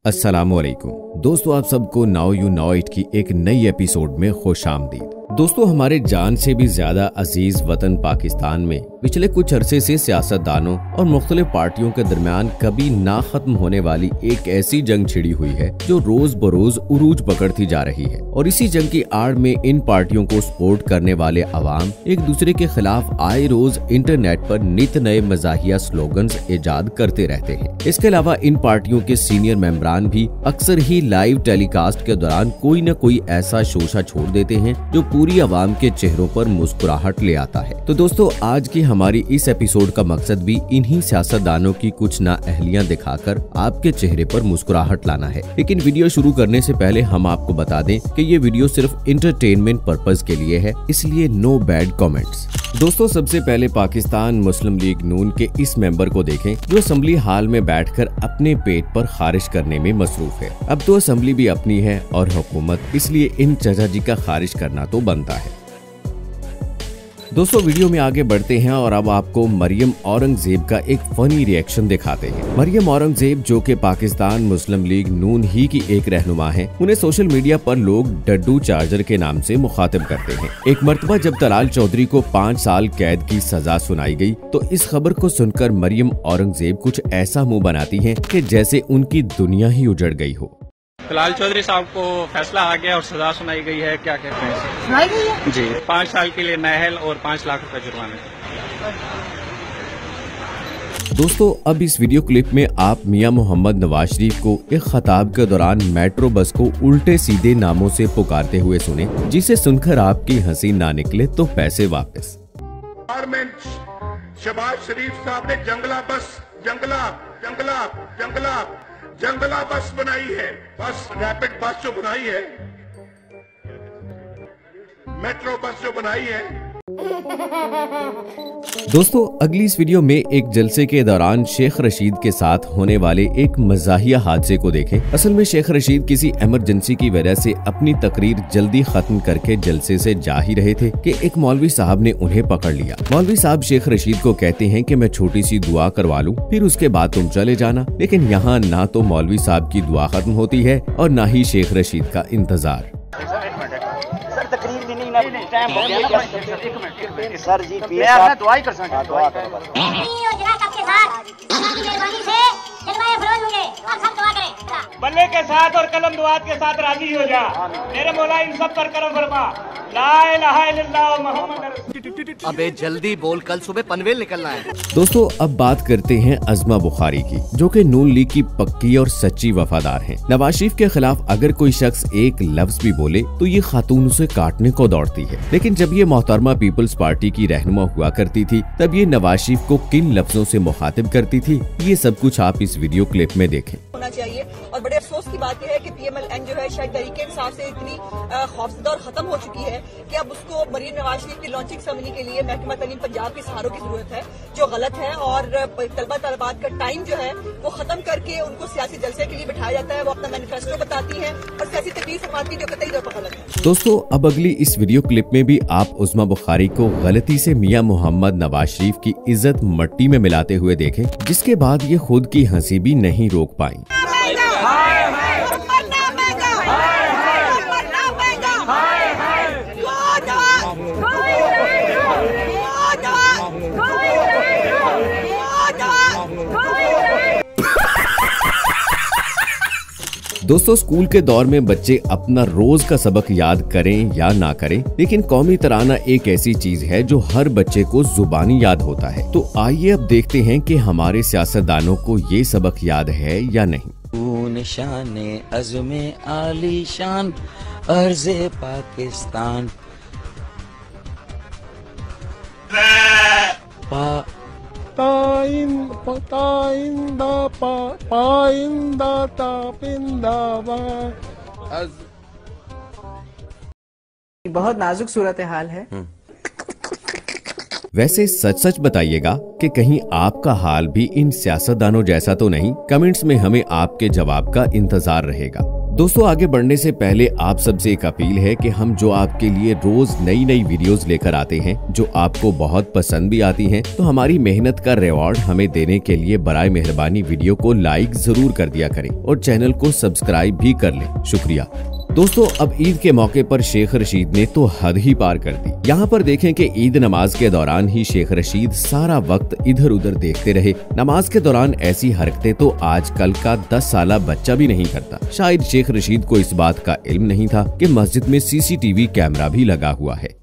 अस्सलामुअलैकुम दोस्तों, आप सबको नाउ यू नो इट की एक नई एपिसोड में खुशामदीद। दोस्तों, हमारे जान से भी ज्यादा अजीज वतन पाकिस्तान में पिछले कुछ अरसे से सियासतदानों और मुख्तलिफ पार्टियों के दरमियान कभी ना खत्म होने वाली एक ऐसी जंग छिड़ी हुई है जो रोज बरोज उरूज पकड़ती जा रही है। और इसी जंग की आड़ में इन पार्टियों को सपोर्ट करने वाले अवाम एक दूसरे के खिलाफ आए रोज इंटरनेट पर नित नए मजाहिया स्लोगन्स इजाद करते रहते हैं। इसके अलावा इन पार्टियों के सीनियर मेंबरान भी अक्सर ही लाइव टेलीकास्ट के दौरान कोई न कोई ऐसा शोशा छोड़ देते हैं जो पूरी आवाम के चेहरों पर मुस्कुराहट ले आता है। तो दोस्तों, आज की हमारी इस एपिसोड का मकसद भी इन्हीं सियासतदानों की कुछ नाअहलियां दिखाकर आपके चेहरे पर मुस्कुराहट लाना है। लेकिन वीडियो शुरू करने से पहले हम आपको बता दें कि ये वीडियो सिर्फ इंटरटेनमेंट पर्पज के लिए है, इसलिए नो बैड कमेंट्स। दोस्तों, सबसे पहले पाकिस्तान मुस्लिम लीग नून के इस मेंबर को देखें जो असेंबली हाल में बैठकर अपने पेट पर खारिज करने में मसरूफ है। अब तो असेंबली भी अपनी है और हुकूमत, इसलिए इन चाचा जी का खारिज करना तो बनता है। दोस्तों, वीडियो में आगे बढ़ते हैं और अब आपको मरियम औरंगजेब का एक फनी रिएक्शन दिखाते हैं। मरियम औरंगजेब, जो कि पाकिस्तान मुस्लिम लीग नून ही की एक रहनुमा है, उन्हें सोशल मीडिया पर लोग डड्डू चार्जर के नाम से मुखातिब करते हैं। एक मर्तबा जब तलाल चौधरी को 5 साल कैद की सजा सुनाई गई तो इस खबर को सुनकर मरियम औरंगजेब कुछ ऐसा मुंह बनाती हैं कि जैसे उनकी दुनिया ही उजड़ गई हो। तलाल चौधरी साहब को फैसला आ गया और सजा सुनाई गई है, क्या कहते हैं? सुनाई गई है जी, 5 साल के लिए नाहल और 5 लाख रुपए जुर्माने। दोस्तों, अब इस वीडियो क्लिप में आप मियां मोहम्मद नवाज शरीफ को एक खताब के दौरान मेट्रो बस को उल्टे सीधे नामों से पुकारते हुए सुने, जिसे सुनकर आपकी हंसी ना निकले तो पैसे वापस। शहबाज शरीफ साहब ने जंगला बस बनाई है, बस रैपिड बस जो बनाई है, मेट्रो बस जो बनाई है। दोस्तों, अगली इस वीडियो में एक जलसे के दौरान शेख रशीद के साथ होने वाले एक मजाहिया हादसे को देखें। असल में शेख रशीद किसी इमरजेंसी की वजह से अपनी तकरीर जल्दी खत्म करके जलसे से जा ही रहे थे कि एक मौलवी साहब ने उन्हें पकड़ लिया। मौलवी साहब शेख रशीद को कहते हैं कि मैं छोटी सी दुआ करवा लूं, फिर उसके बाद तुम चले जाना। लेकिन यहाँ ना तो मौलवी साहब की दुआ खत्म होती है और ना ही शेख रशीद का इंतजार। टाइम हो गया सर जी, मैं आपने दुआ ही कर सकता बल्ले के साथ और कलम दुआत के साथ राजी हो जा। मेरे मौला इन सब पर करम फरमा। ला इलाहा इल्लल्लाह मुहम्मद। अबे जल्दी बोल, कल सुबह पनवेल निकलना है। दोस्तों, अब बात करते हैं अज़मा बुखारी की, जो कि नून लीग की पक्की और सच्ची वफादार हैं। नवाज शरीफ के खिलाफ अगर कोई शख्स एक लफ्ज भी बोले तो ये खातून उसे काटने को दौड़ती है। लेकिन जब ये मोहतरमा पीपल्स पार्टी की रहनुमा हुआ करती थी, तब ये नवाज शरीफ को किन लफ्जों से मुखातिब करती थी, ये सब कुछ आप इस वीडियो क्लिप में देखें। होना चाहिए। और बड़े अफसोस की बात यह है कि PMLN जो है शायद तरीके इंसाफ से इतनी खौफजदा और खत्म हो चुकी है कि अब उसको मरीम नवाज शरीफ की लॉन्चिंग सेरेमनी के लिए महकमा तालीम पंजाब के सहारों की जरूरत है, जो गलत है। और तलबा तलबात का टाइम जो है वो खत्म करके उनको सियासी जलसे के लिए बिठाया जाता है। वो अपना मैनिफेस्टो बताती है और सियासी तकरीर फरमाती है, जो कतई तौर पर गलत है। दोस्तों, अब अगली इस वीडियो क्लिप में भी आप अज़मा बुखारी को गलती से मियां मोहम्मद नवाज शरीफ की इज्जत मट्टी में मिलाते हुए देखें, जिसके बाद ये खुद की हंसी भी नहीं रोक पाई। दोस्तों, स्कूल के दौर में बच्चे अपना रोज का सबक याद करें या ना करें, लेकिन कौमी तराना एक ऐसी चीज है जो हर बच्चे को जुबानी याद होता है। तो आइए अब देखते हैं कि हमारे सियासतदानों को ये सबक याद है या नहीं। निशाने अज़्मे आलीशान अर्ज़े पाकिस्तान बहुत नाजुक सूरत हाल है। वैसे सच सच बताइएगा कि कहीं आपका हाल भी इन सियासतदानों जैसा तो नहीं। कमेंट्स में हमें आपके जवाब का इंतजार रहेगा। दोस्तों, आगे बढ़ने से पहले आप सबसे एक अपील है कि हम जो आपके लिए रोज नई नई वीडियोस लेकर आते हैं, जो आपको बहुत पसंद भी आती हैं, तो हमारी मेहनत का रिवॉर्ड हमें देने के लिए बराए मेहरबानी वीडियो को लाइक जरूर कर दिया करें और चैनल को सब्सक्राइब भी कर लें। शुक्रिया। दोस्तों, अब ईद के मौके पर शेख रशीद ने तो हद ही पार कर दी। यहाँ पर देखें कि ईद नमाज के दौरान ही शेख रशीद सारा वक्त इधर उधर देखते रहे। नमाज के दौरान ऐसी हरकतें तो आजकल का 10 साला बच्चा भी नहीं करता। शायद शेख रशीद को इस बात का इल्म नहीं था कि मस्जिद में CCTV कैमरा भी लगा हुआ है।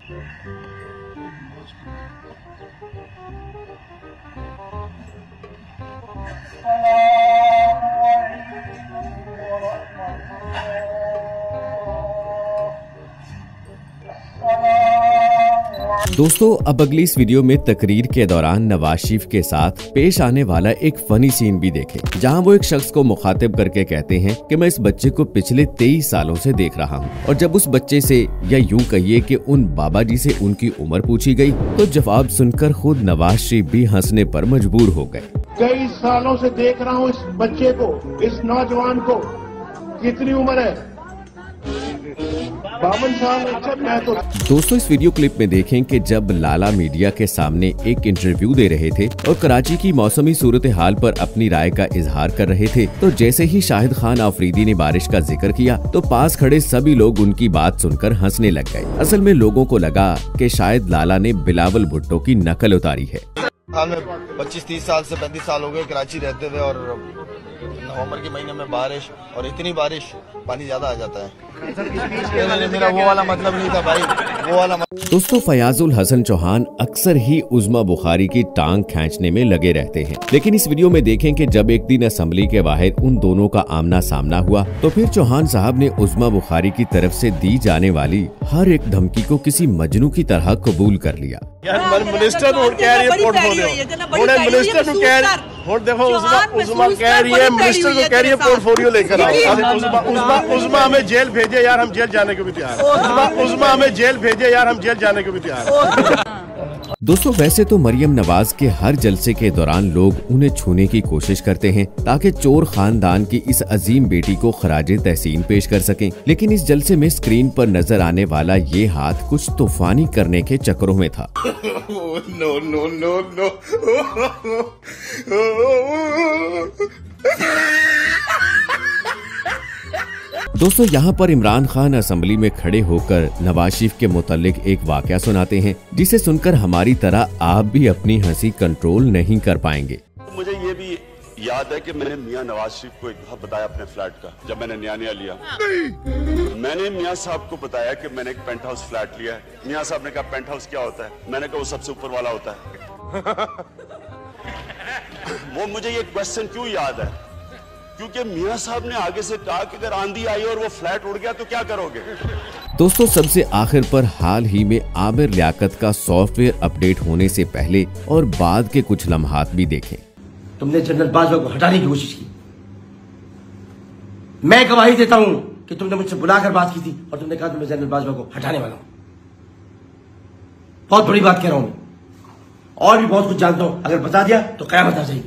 दोस्तों, अब अगली इस वीडियो में तकरीर के दौरान नवाज शरीफ के साथ पेश आने वाला एक फनी सीन भी देखें, जहां वो एक शख्स को मुखातिब करके कहते हैं कि मैं इस बच्चे को पिछले 23 सालों से देख रहा हूं। और जब उस बच्चे से, या यूं कहिए कि उन बाबा जी से उनकी उम्र पूछी गई, तो जवाब सुनकर खुद नवाज शरीफ भी हंसने पर मजबूर हो गए। 23 सालों से देख रहा हूँ इस बच्चे को, इस नौजवान को। कितनी उम्र है? 52 साल। मैं तो दोस्तों, इस वीडियो क्लिप में देखें कि जब लाला मीडिया के सामने एक इंटरव्यू दे रहे थे और कराची की मौसमी सूरत हाल पर अपनी राय का इजहार कर रहे थे, तो जैसे ही शाहिद खान आफरीदी ने बारिश का जिक्र किया तो पास खड़े सभी लोग उनकी बात सुनकर हंसने लग गए। असल में लोगों को लगा कि शायद लाला ने बिलावल भुट्टो की नकल उतारी है। 25-30 साल से 35 साल हो गए कराची रहते हुए, और नवंबर के महीने में बारिश, और इतनी बारिश पानी ज्यादा आ जाता है। मेरा वो वाला मतलब नहीं था भाई, वो वाला दोस्तों, फयाजुल हसन चौहान अक्सर ही उज़्मा बुखारी की टांग खींचने में लगे रहते हैं, लेकिन इस वीडियो में देखें कि जब एक दिन असेंबली के बाहर उन दोनों का आमना सामना हुआ, तो फिर चौहान साहब ने उज़्मा बुखारी की तरफ से दी जाने वाली हर एक धमकी को किसी मजनू की तरह कबूल कर लिया। मिनिस्टर कह रही है पोर्टफोलियो, मिनिस्टर को कह रही, देखो उज़्मा कह रही है, मिनिस्टर को कह रही है पोर्टफोलियो लेकर आओ। उज़्मा हमें जेल भेजे यार, हम जेल जाने को भी तैयार हैं। उज़्मा हमें जेल भेजे यार, हम जेल जाने को भी तैयार हैं। दोस्तों, वैसे तो मरियम नवाज के हर जलसे के दौरान लोग उन्हें छूने की कोशिश करते हैं ताकि चोर खानदान की इस अजीम बेटी को खराजे तहसीन पेश कर सकें, लेकिन इस जलसे में स्क्रीन पर नजर आने वाला ये हाथ कुछ तूफानी करने के चक्करों में था। No no no no. दोस्तों, यहाँ पर इमरान खान असेंबली में खड़े होकर नवाज शरीफ के मुतालिक एक वाकया सुनाते हैं, जिसे सुनकर हमारी तरह आप भी अपनी हंसी कंट्रोल नहीं कर पाएंगे। मुझे ये भी याद है कि मैंने मियां नवाज शरीफ को एक दफा बताया अपने फ्लैट का, जब मैंने नया लिया, मैंने मियां साहब को बताया कि मैंने एक पेंट हाउस फ्लैट लिया है। मियां साहब ने कहा पेंट हाउस क्या होता है? मैंने कहा वो सबसे ऊपर वाला होता है। वो मुझे ये क्वेश्चन क्यों याद है? क्योंकि मियां साहब ने आगे से कहा कि अगर आंधी आई और वो फ्लैट उड़ गया तो क्या करोगे? दोस्तों, सबसे आखिर पर हाल ही में आमिर लियाकत का सॉफ्टवेयर अपडेट होने से पहले और बाद के कुछ लम्हात भी देखें। तुमने जनरल बाजवा को हटाने की कोशिश की। मैं गवाही देता हूं कि तुमने मुझसे बुलाकर बात की थी और तुमने कहा मैं जनरल बाजवा को हटाने वाला हूं। बहुत बड़ी बात कह रहा हूं, और भी बहुत कुछ जानता हूं, अगर बता दिया तो कयामत आ जाएगी।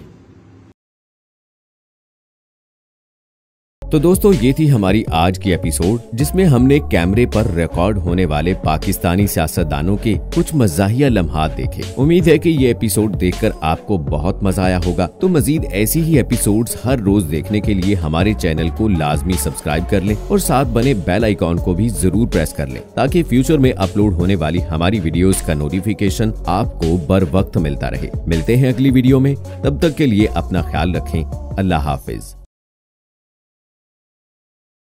तो दोस्तों, ये थी हमारी आज की एपिसोड, जिसमें हमने कैमरे पर रिकॉर्ड होने वाले पाकिस्तानी सियासतदानों के कुछ मज़ाहिया लम्हात देखे। उम्मीद है कि ये एपिसोड देखकर आपको बहुत मजा आया होगा। तो मजीद ऐसी ही एपिसोड्स हर रोज देखने के लिए हमारे चैनल को लाजमी सब्सक्राइब कर लें और साथ बने बेल आइकॉन को भी जरूर प्रेस कर लें, ताकि फ्यूचर में अपलोड होने वाली हमारी वीडियोस का नोटिफिकेशन आपको बर वक्त मिलता रहे। मिलते हैं अगली वीडियो में, तब तक के लिए अपना ख्याल रखें। अल्लाह हाफिज।